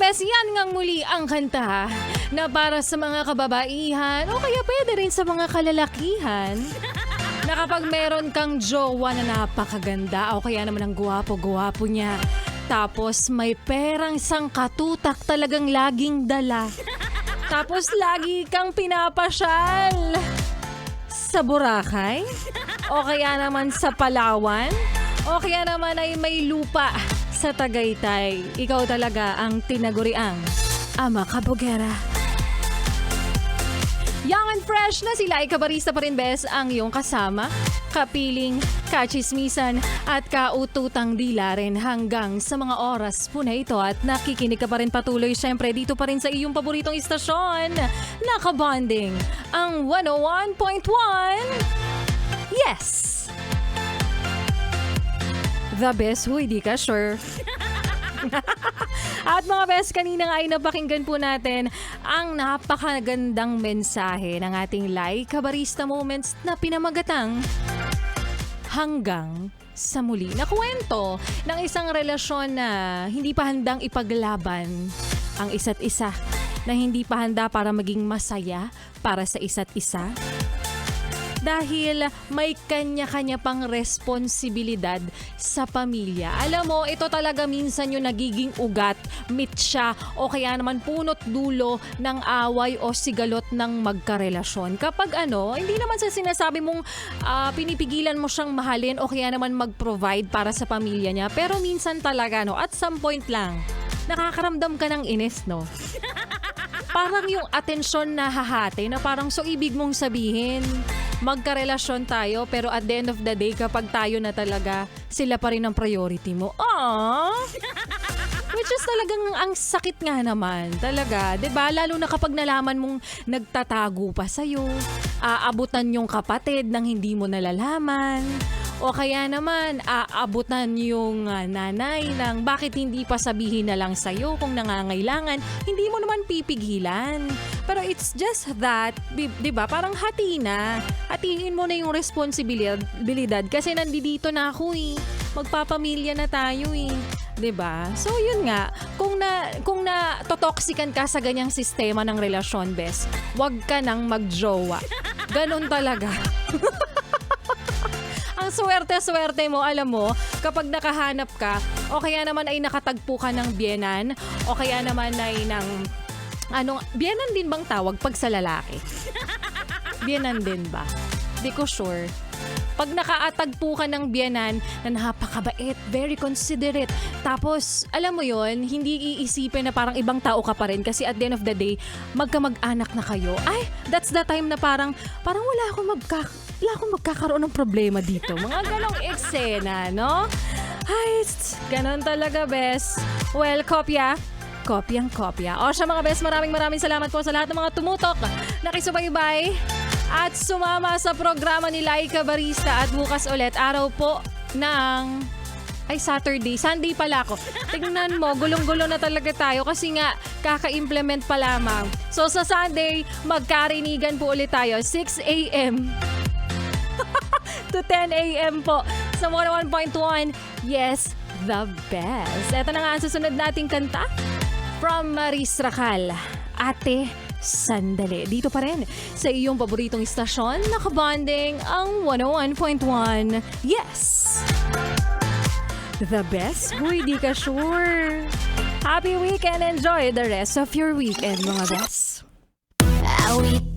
bes, yan ngang muli ang kanta na para sa mga kababaihan o kaya pwede rin sa mga kalalakihan na kapag meron kang jowa na napakaganda o kaya naman ang guwapo-guwapo niya, tapos may perang sangkatutak talagang laging dala, tapos lagi kang pinapasyal sa Boracay o kaya naman sa Palawan o kaya naman ay may lupa sa Tagaytay, ikaw talaga ang tinaguriang ama kabugera. Young and fresh na sila, ikabarista pa rin bes ang iyong kasama, kapiling, kachismisan at kaututang dila rin hanggang sa mga oras po na ito at nakikinig ka pa rin patuloy syempre dito pa rin sa iyong paboritong istasyon, nakabonding ang 101.1 Yes! The best, huy, di ka sure. At mga best, kanina nga ay napakinggan po natin ang napakagandang mensahe ng ating Like Kabarista Moments na pinamagatang hanggang sa muli na kwento ng isang relasyon na hindi pa handang ipaglaban ang isa't isa, na hindi pa handa para maging masaya para sa isa't isa. Dahil may kanya-kanya pang responsibilidad sa pamilya. Alam mo, ito talaga minsan yung nagiging ugat, mitya o kaya naman punot dulo ng away o sigalot ng magkarelasyon. Kapag hindi naman sa sinasabi mong pinipigilan mo siyang mahalin o kaya naman mag-provide para sa pamilya niya. Pero minsan talaga, at some point lang, nakakaramdam ka ng inis, no? Parang yung atensyon na hahati na parang so ibig mong sabihin, magkarelasyon tayo pero at the end of the day kapag tayo na talaga, sila pa rin ang priority mo. Aww! Which is talagang ang sakit nga naman. Talaga, 'di ba? Lalo na kapag nalaman mong nagtatago pa sa'yo, aabutan yung kapatid nang hindi mo nalalaman. O kaya naman, aabutan yung nanay ng bakit hindi pa sabihin na lang sa'yo kung nangangailangan, hindi mo naman pipigilan. Pero it's just that, di ba, parang hatiin mo na yung responsibilidad kasi nandito na ako eh. Magpapamilya na tayo eh. 'Di ba? So yun nga, kung na totoxican ka sa ganyang sistema ng relasyon, bes, wag ka nang magjowa. Ganon talaga. Ang swerte-swerte mo, alam mo, kapag nakahanap ka, o kaya naman ay nakatagpo ka ng biyenan, o kaya naman ay biyenan din bang tawag pag sa lalaki? Biyenan din ba? Di ko sure. Pag nakaatagpo ka ng biyenan na napakabait, very considerate, tapos, alam mo yon, hindi iisipin na parang ibang tao ka pa rin kasi at the end of the day, magkamag-anak na kayo. Ay, that's the time na parang wala akong magkakaroon ng problema dito. Mga ganong eksena, no? Ay, ganon talaga, bes. Well, kopya. Kopyang-kopya. O siya mga bes, maraming salamat po sa lahat ng mga tumutok, nakisubaybay, at sumama sa programa ni Laika Barista. At bukas ulit, araw po ng Sunday pala ako. Tingnan mo, gulong-gulo na talaga tayo kasi nga kaka-implement pa lamang. So sa Sunday, magkarinigan po ulit tayo 6 a.m. to 10 a.m. po sa 101.1 Yes, the best. Ito na nga ang susunod nating kanta from Maris Racal, Ate Sandali. Dito pa rin sa iyong paboritong istasyon, nakabonding ang 101.1 Yes! The best? Uy, di ka sure. Happy weekend! Enjoy the rest of your weekend, mga best. Awit